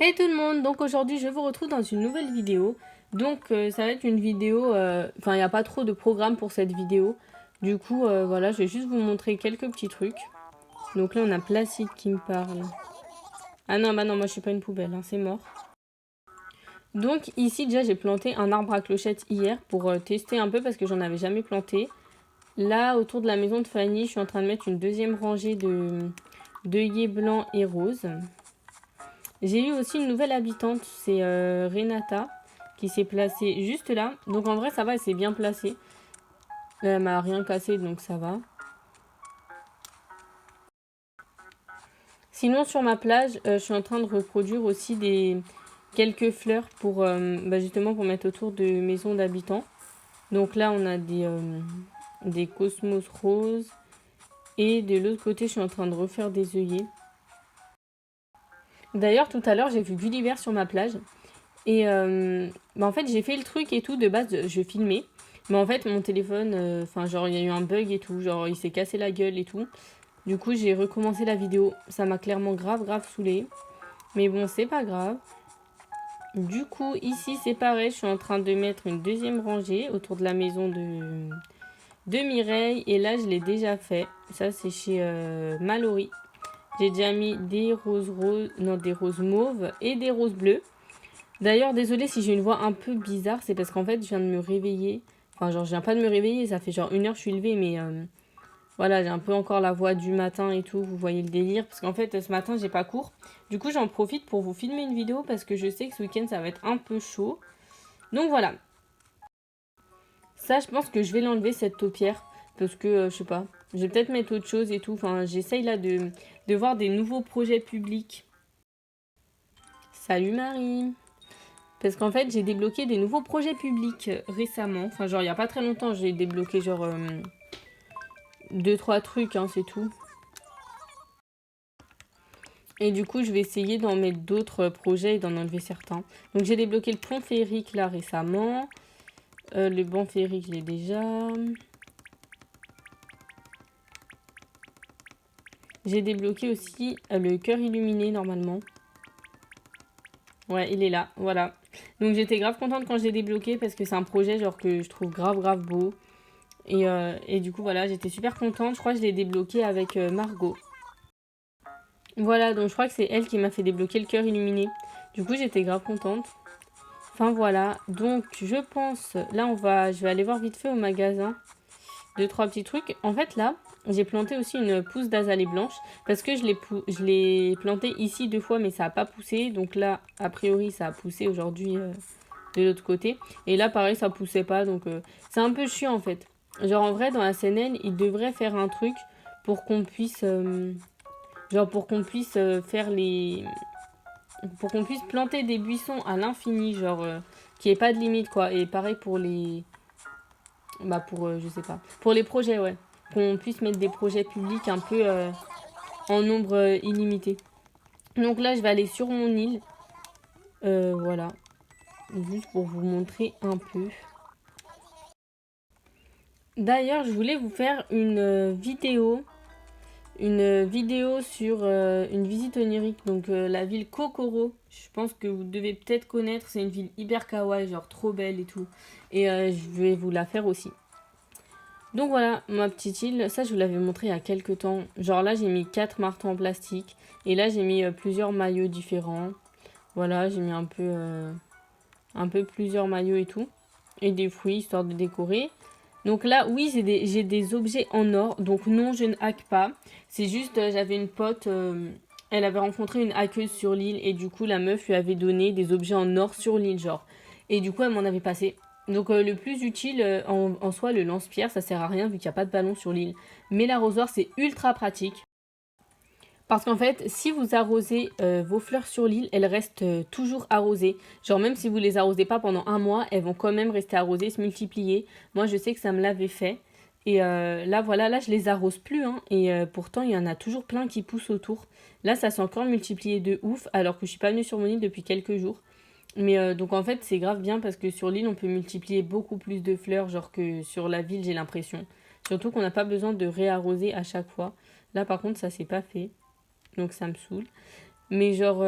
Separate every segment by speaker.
Speaker 1: Hey tout le monde, donc aujourd'hui je vous retrouve dans une nouvelle vidéo. Donc ça va être une vidéo, enfin il n'y a pas trop de programme pour cette vidéo. Du coup voilà, je vais juste vous montrer quelques petits trucs. Donc là on a Placide qui me parle. Ah non, bah non, moi je suis pas une poubelle, hein, c'est mort. Donc ici déjà j'ai planté un arbre à clochettes hier pour tester un peu parce que j'en avais jamais planté. Là autour de la maison de Fanny, je suis en train de mettre une deuxième rangée de d'œillets blancs et roses. J'ai eu aussi une nouvelle habitante, c'est Renata, qui s'est placée juste là. Donc en vrai, ça va, elle s'est bien placée. Elle m'a rien cassé, donc ça va. Sinon, sur ma plage, je suis en train de reproduire aussi quelques fleurs pour justement pour mettre autour de maisons d'habitants. Donc là, on a des cosmos roses. Et de l'autre côté, je suis en train de refaire des œillets. D'ailleurs, tout à l'heure, j'ai vu Gulliver sur ma plage. Et en fait, j'ai fait le truc et tout. De base, je filmais. Mais en fait, mon téléphone, enfin, genre, il y a eu un bug et tout. Genre, il s'est cassé la gueule et tout. Du coup, j'ai recommencé la vidéo. Ça m'a clairement grave saoulé. Mais bon, c'est pas grave. Du coup, ici, c'est pareil. Je suis en train de mettre une deuxième rangée autour de la maison de Mireille. Et là, je l'ai déjà fait. Ça, c'est chez Mallory. J'ai déjà mis des des roses mauves et des roses bleues. D'ailleurs, désolée si j'ai une voix un peu bizarre, c'est parce qu'en fait, je viens de me réveiller. Enfin, genre, je viens pas de me réveiller, ça fait genre 1 heure que je suis levée, mais voilà, j'ai un peu encore la voix du matin et tout, vous voyez le délire. Parce qu'en fait, ce matin, j'ai pas cours. Du coup, j'en profite pour vous filmer une vidéo parce que je sais que ce week-end, ça va être un peu chaud. Donc voilà. Ça, je pense que je vais l'enlever, cette taupière. Parce que, je sais pas, je vais peut-être mettre autre chose et tout. Enfin, j'essaye là de voir des nouveaux projets publics. Salut Marie. Parce qu'en fait, j'ai débloqué des nouveaux projets publics récemment. Enfin, genre, il n'y a pas très longtemps, j'ai débloqué genre 2-3 trucs, hein, c'est tout. Et du coup, je vais essayer d'en mettre d'autres projets et d'en enlever certains. Donc, j'ai débloqué le pont féerique là récemment. Le banc féerique, je l'ai déjà. J'ai débloqué aussi le cœur illuminé normalement. Ouais, il est là, voilà. Donc, j'étais grave contente quand je l'ai débloqué parce que c'est un projet genre que je trouve grave beau. Et du coup, voilà, j'étais super contente. Je crois que je l'ai débloqué avec Margot. Voilà, donc je crois que c'est elle qui m'a fait débloquer le cœur illuminé. Du coup, j'étais grave contente. Enfin voilà, donc je pense, là je vais aller voir vite fait au magasin. 2-3 petits trucs. En fait là, j'ai planté aussi une pousse d'azalée blanche parce que je l'ai planté ici 2 fois mais ça n'a pas poussé. Donc là, a priori, ça a poussé aujourd'hui de l'autre côté. Et là, pareil, ça poussait pas. Donc c'est un peu chiant en fait. Genre en vrai, dans la CNN, ils devraient faire un truc pour qu'on puisse... genre pour qu'on puisse faire les... Pour qu'on puisse planter des buissons à l'infini, genre qu'il n'y ait pas de limite quoi. Et pareil pour les... Bah pour, je sais pas. Pour les projets, ouais. Qu'on puisse mettre des projets publics un peu en nombre illimité. Donc là, je vais aller sur mon île. Voilà. Juste pour vous montrer un peu. D'ailleurs, je voulais vous faire une vidéo sur une visite onirique, donc la ville Kokoro. Je pense que vous devez peut-être connaître, c'est une ville hyper kawaii, genre trop belle et tout. Et je vais vous la faire aussi. Donc voilà, ma petite île, ça je vous l'avais montré il y a quelques temps. Genre là j'ai mis 4 marteaux en plastique. Et là j'ai mis plusieurs maillots différents. Voilà, j'ai mis un peu plusieurs maillots et tout. Et des fruits histoire de décorer. Donc là, oui, j'ai des objets en or. Donc non, je ne hack pas. C'est juste, j'avais une pote, elle avait rencontré une hackeuse sur l'île. Et du coup, la meuf lui avait donné des objets en or sur l'île, genre. Et du coup, elle m'en avait passé. Donc le plus utile en soi, le lance-pierre, ça sert à rien vu qu'il n'y a pas de ballon sur l'île. Mais l'arrosoir, c'est ultra pratique. Parce qu'en fait, si vous arrosez vos fleurs sur l'île, elles restent toujours arrosées. Genre même si vous les arrosez pas pendant un mois, elles vont quand même rester arrosées, se multiplier. Moi, je sais que ça me l'avait fait. Et là, voilà, là, je les arrose plus. Hein, et pourtant, il y en a toujours plein qui poussent autour. Là, ça s'est encore multiplié de ouf, alors que je suis pas venue sur mon île depuis quelques jours. Mais donc en fait, c'est grave bien parce que sur l'île, on peut multiplier beaucoup plus de fleurs, genre que sur la ville, j'ai l'impression. Surtout qu'on n'a pas besoin de réarroser à chaque fois. Là, par contre, ça s'est pas fait. Donc ça me saoule. Mais genre,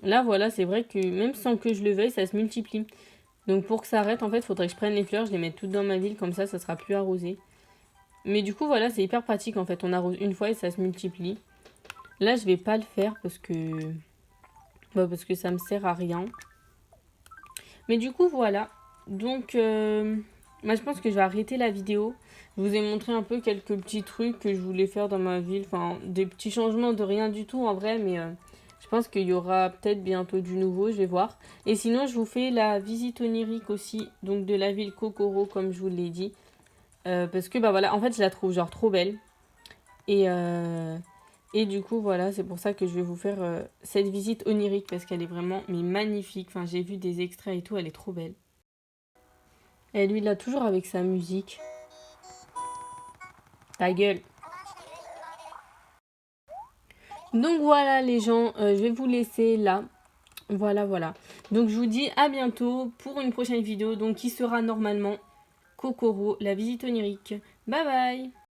Speaker 1: là, voilà, c'est vrai que même sans que je le veuille, ça se multiplie. Donc pour que ça arrête, en fait, il faudrait que je prenne les fleurs, je les mette toutes dans ma ville, comme ça sera plus arrosé. Mais du coup, voilà, c'est hyper pratique, en fait. On arrose une fois et ça se multiplie. Là, je vais pas le faire parce que ça me sert à rien. Mais du coup, voilà. Donc, moi, je pense que je vais arrêter la vidéo. Je vous ai montré un peu quelques petits trucs que je voulais faire dans ma ville. Enfin, des petits changements de rien du tout, en vrai. Mais je pense qu'il y aura peut-être bientôt du nouveau. Je vais voir. Et sinon, je vous fais la visite onirique aussi. Donc, de la ville Kokoro, comme je vous l'ai dit. Parce que, bah voilà, en fait, je la trouve genre trop belle. Et du coup, voilà, c'est pour ça que je vais vous faire cette visite onirique parce qu'elle est vraiment mais magnifique. Enfin, j'ai vu des extraits et tout, elle est trop belle. Et lui, là, toujours avec sa musique. Ta gueule. Donc voilà, les gens, je vais vous laisser là. Voilà, voilà. Donc je vous dis à bientôt pour une prochaine vidéo, donc qui sera normalement Kokoro, la visite onirique. Bye bye.